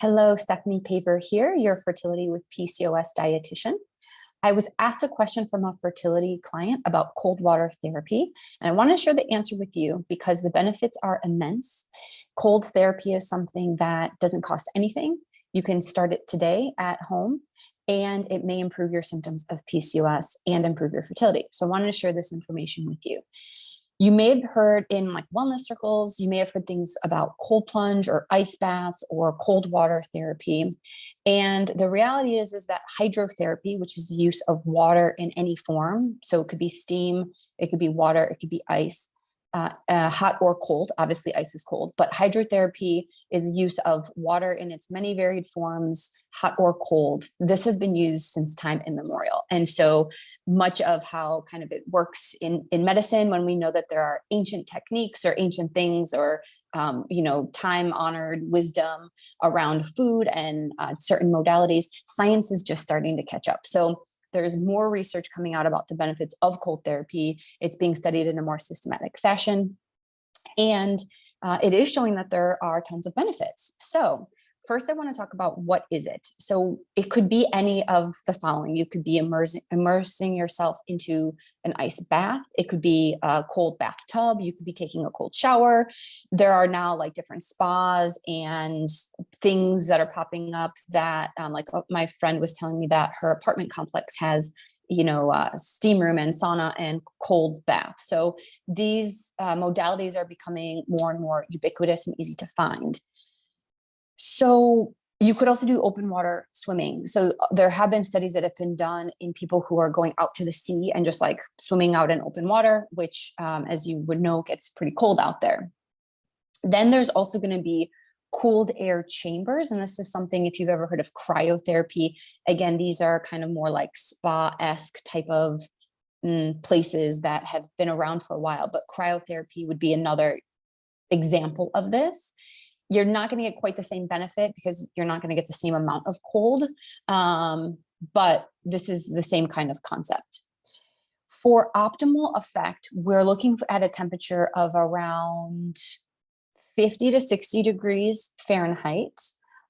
Hello, Stephanie Paper here, your fertility with PCOS dietitian. I was asked a question from a fertility client about cold water therapy, and I want to share the answer with you because the benefits are immense. Cold therapy is something that doesn't cost anything. You can start it today at home, and it may improve your symptoms of PCOS and improve your fertility. So I wanted to share this information with you. You may have heard in like wellness circles, you may have heard things about cold plunge or ice baths or cold water therapy. And the reality is that hydrotherapy, which is the use of water in any form, so it could be steam, it could be water, it could be ice, hot or cold. Obviously, ice is cold, but hydrotherapy is the use of water in its many varied forms, hot or cold. This has been used since time immemorial. And so much of how kind of it works in medicine, when we know that there are ancient techniques or ancient things or time honored wisdom around food and certain modalities, science is just starting to catch up. So there's more research coming out about the benefits of cold therapy. It's being studied in a more systematic fashion. And it is showing that there are tons of benefits. So first, I want to talk about what is it. So it could be any of the following. You could be immersing yourself into an ice bath. It could be a cold bathtub. You could be taking a cold shower. There are now like different spas and things that are popping up that my friend was telling me that her apartment complex has steam room and sauna and cold bath. So these modalities are becoming more and more ubiquitous and easy to find. So you could also do open water swimming. So there have been studies that have been done in people who are going out to the sea and just like swimming out in open water, which, as you would know, gets pretty cold out there. Then there's also going to be cooled air chambers. And this is something, if you've ever heard of cryotherapy, again, these are kind of more like spa-esque type of places that have been around for a while, but cryotherapy would be another example of this. You're not going to get quite the same benefit because you're not going to get the same amount of cold, but this is the same kind of concept. For optimal effect, we're looking at a temperature of around 50 to 60 degrees Fahrenheit,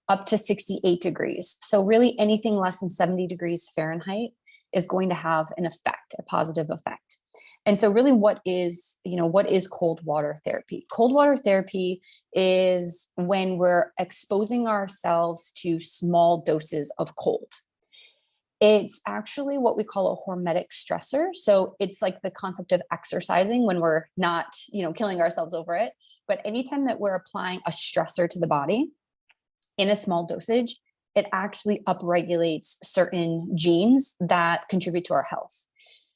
up to 68 degrees. So really anything less than 70 degrees Fahrenheit is going to have an effect, a positive effect. And so really what is cold water therapy? Cold water therapy is when we're exposing ourselves to small doses of cold. It's actually what we call a hormetic stressor. So it's like the concept of exercising when we're not, killing ourselves over it. But anytime that we're applying a stressor to the body in a small dosage, it actually upregulates certain genes that contribute to our health.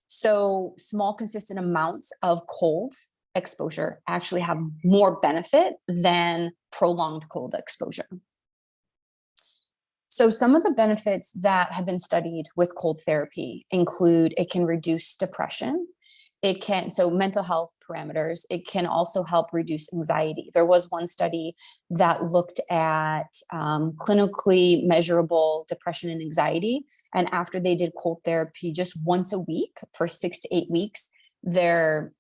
So small, consistent amounts of cold exposure actually have more benefit than prolonged cold exposure. So some of the benefits that have been studied with cold therapy include it can reduce depression. So mental health parameters, it can also help reduce anxiety. There was one study that looked at clinically measurable depression and anxiety. And after they did cold therapy just once a week for 6 to 8 weeks, their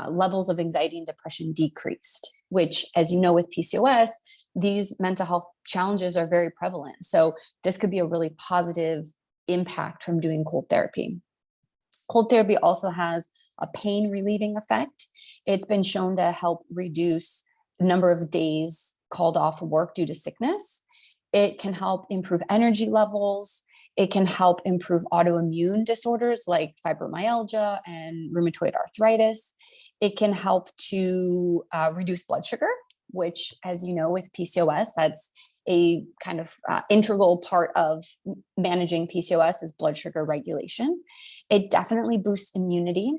levels of anxiety and depression decreased, which, as you know, with PCOS, these mental health challenges are very prevalent. So this could be a really positive impact from doing cold therapy. Cold therapy also has a pain relieving effect. It's been shown to help reduce the number of days called off work due to sickness. It can help improve energy levels. It can help improve autoimmune disorders like fibromyalgia and rheumatoid arthritis. It can help to reduce blood sugar, which, as you know, with PCOS, that's a kind of integral part of managing PCOS is blood sugar regulation. It definitely boosts immunity.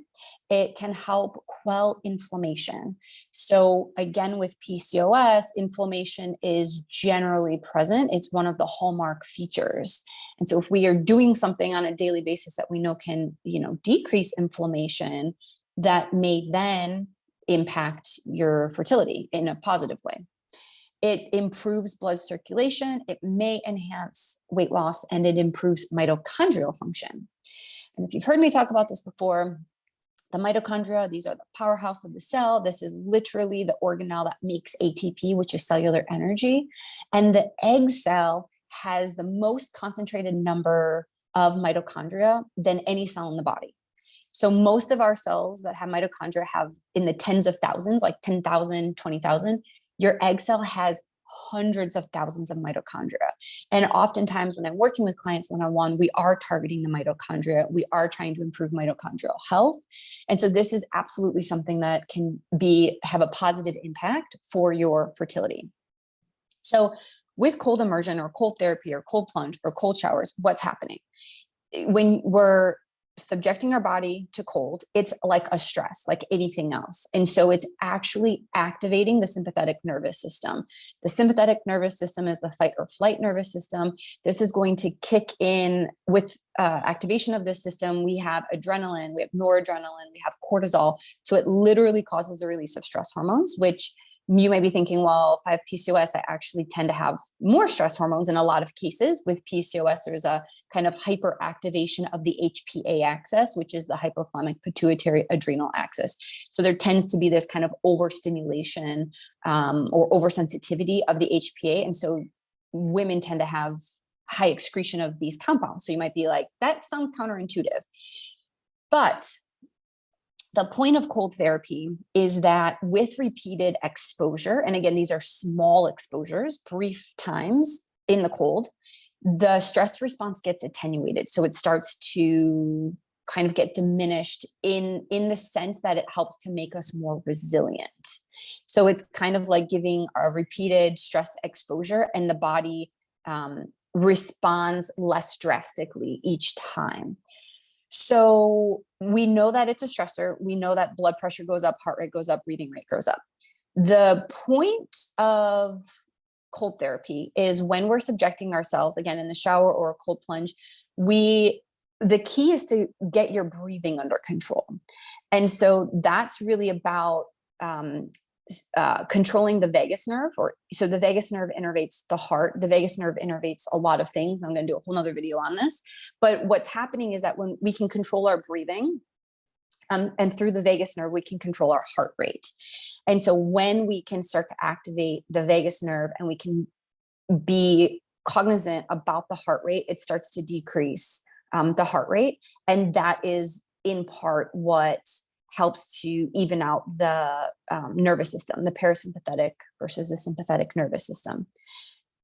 It can help quell inflammation. So again, with PCOS, inflammation is generally present. It's one of the hallmark features. And so if we are doing something on a daily basis that we know can, decrease inflammation, that may then impact your fertility in a positive way. It improves blood circulation, it may enhance weight loss, and it improves mitochondrial function. And if you've heard me talk about this before, The mitochondria, these are the powerhouse of the cell. This is literally the organelle that makes ATP, which is cellular energy. And the egg cell has the most concentrated number of mitochondria than any cell in the body. So most of our cells that have mitochondria have in the tens of thousands, like 10,000, 20,000. Your egg cell has hundreds of thousands of mitochondria. And oftentimes when I'm working with clients one-on-one, we are targeting the mitochondria. We are trying to improve mitochondrial health. And so this is absolutely something that can have a positive impact for your fertility. So with cold immersion or cold therapy or cold plunge or cold showers, what's happening? When we're subjecting our body to cold, it's like a stress, like anything else. And so it's actually activating the sympathetic nervous system. The sympathetic nervous system is the fight or flight nervous system. This is going to kick in with activation of this system. We have adrenaline, we have noradrenaline, we have cortisol. So it literally causes the release of stress hormones, which you may be thinking, well, if I have PCOS, I actually tend to have more stress hormones. In a lot of cases with PCOS, there's a kind of hyperactivation of the HPA axis, which is the hypothalamic pituitary adrenal axis. So there tends to be this kind of overstimulation or oversensitivity of the HPA. And so women tend to have high excretion of these compounds. So you might be like, that sounds counterintuitive. But the point of cold therapy is that with repeated exposure, and again, these are small exposures, brief times in the cold, the stress response gets attenuated. So it starts to kind of get diminished in the sense that it helps to make us more resilient. So it's kind of like giving a repeated stress exposure, and the body responds less drastically each time. So we know that it's a stressor. We know that blood pressure goes up, heart rate goes up, breathing rate goes up. The point of cold therapy is when we're subjecting ourselves, again, in the shower or a cold plunge, the key is to get your breathing under control. And so that's really about controlling the vagus nerve, so the vagus nerve innervates the heart. The vagus nerve innervates a lot of things. I'm going to do a whole nother video on this, but what's happening is that when we can control our breathing, and through the vagus nerve, we can control our heart rate. And so when we can start to activate the vagus nerve and we can be cognizant about the heart rate, it starts to decrease the heart rate. And that is in part what helps to even out the nervous system, the parasympathetic versus the sympathetic nervous system.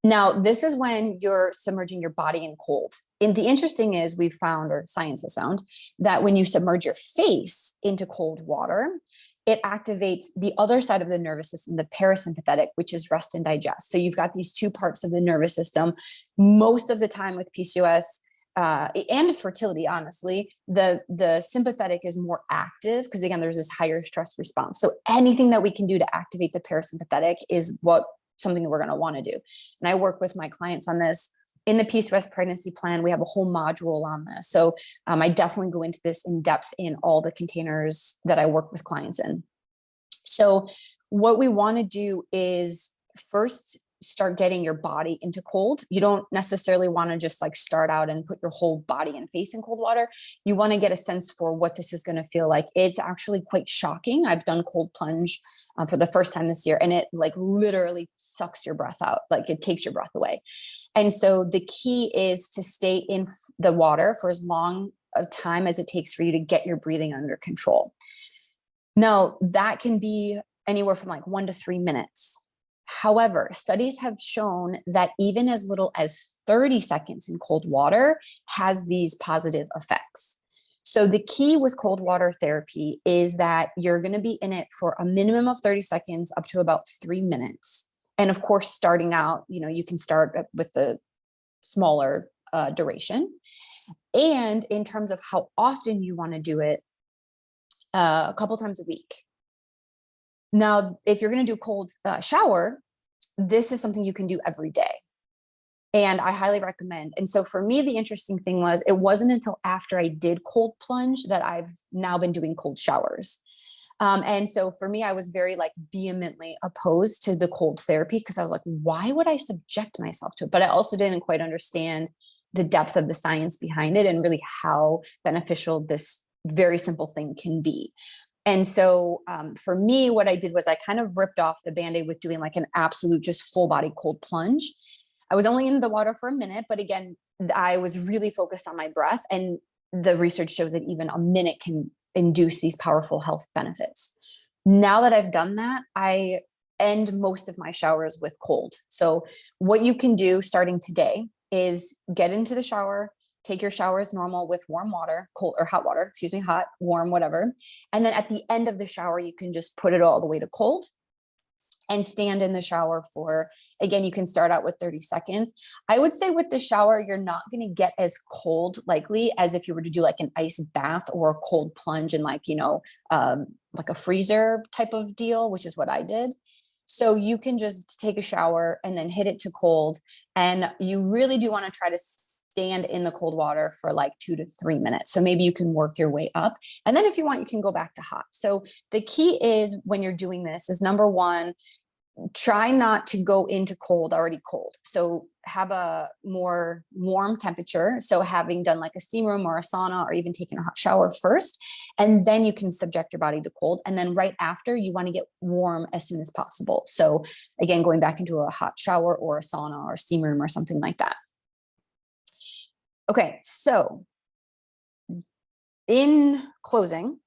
Now, this is when you're submerging your body in cold. And the interesting is we've found, or science has found, that when you submerge your face into cold water, it activates the other side of the nervous system, the parasympathetic, which is rest and digest. So you've got these two parts of the nervous system. Most of the time with PCOS, and fertility, honestly, the sympathetic is more active because, again, there's this higher stress response. So anything that we can do to activate the parasympathetic is something that we're going to want to do. And I work with my clients on this. In the PCOS pregnancy plan, we have a whole module on this. So I definitely go into this in depth in all the containers that I work with clients in. So what we want to do is first start getting your body into cold. You don't necessarily want to just like start out and put your whole body and face in cold water. You want to get a sense for what this is going to feel like. It's actually quite shocking. I've done cold plunge for the first time this year, and it like literally sucks your breath out. Like it takes your breath away. And so the key is to stay in the water for as long of time as it takes for you to get your breathing under control. Now that can be anywhere from like 1 to 3 minutes. However, studies have shown that even as little as 30 seconds in cold water has these positive effects. So the key with cold water therapy is that you're going to be in it for a minimum of 30 seconds up to about 3 minutes. And of course, starting out, you can start with the smaller duration. And in terms of how often you want to do it, a couple times a week. Now, if you're going to do cold shower, this is something you can do every day. And I highly recommend. And so for me, the interesting thing was it wasn't until after I did cold plunge that I've now been doing cold showers. And so for me, I was very like vehemently opposed to the cold therapy because I was like, why would I subject myself to it? But I also didn't quite understand the depth of the science behind it and really how beneficial this very simple thing can be. And so for me, what I did was I kind of ripped off the Band-Aid with doing like an absolute just full body cold plunge. I was only in the water for a minute, but again, I was really focused on my breath. And the research shows that even a minute can induce these powerful health benefits. Now that I've done that, I end most of my showers with cold. So what you can do starting today is get into the shower, take your shower as normal with warm water, cold or hot water, excuse me, hot, warm, whatever. And then at the end of the shower, you can just put it all the way to cold and stand in the shower for, again, you can start out with 30 seconds. I would say with the shower, you're not going to get as cold likely as if you were to do like an ice bath or a cold plunge in like, like a freezer type of deal, which is what I did. So you can just take a shower and then hit it to cold. And you really do want to try to stand in the cold water for like 2 to 3 minutes. So maybe you can work your way up. And then if you want, you can go back to hot. So the key is when you're doing this is number one, try not to go into cold already cold. So have a more warm temperature. So having done like a steam room or a sauna or even taking a hot shower first, and then you can subject your body to cold. And then right after, you want to get warm as soon as possible. So again, going back into a hot shower or a sauna or a steam room or something like that. Okay, so in closing,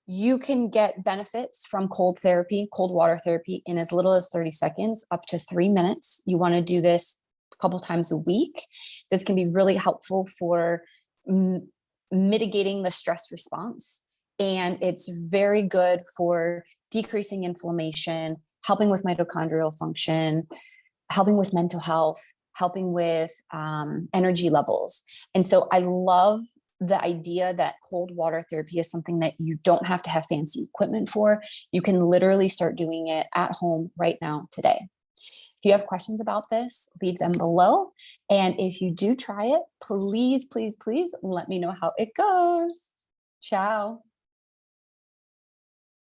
you can get benefits from cold therapy, cold water therapy in as little as 30 seconds, up to 3 minutes. You want to do this a couple times a week. This can be really helpful for mitigating the stress response. And it's very good for decreasing inflammation, helping with mitochondrial function, helping with mental health, helping with energy levels. And so I love the idea that cold water therapy is something that you don't have to have fancy equipment for. You can literally start doing it at home right now today. If you have questions about this, leave them below. And if you do try it, please, please, please let me know how it goes. Ciao.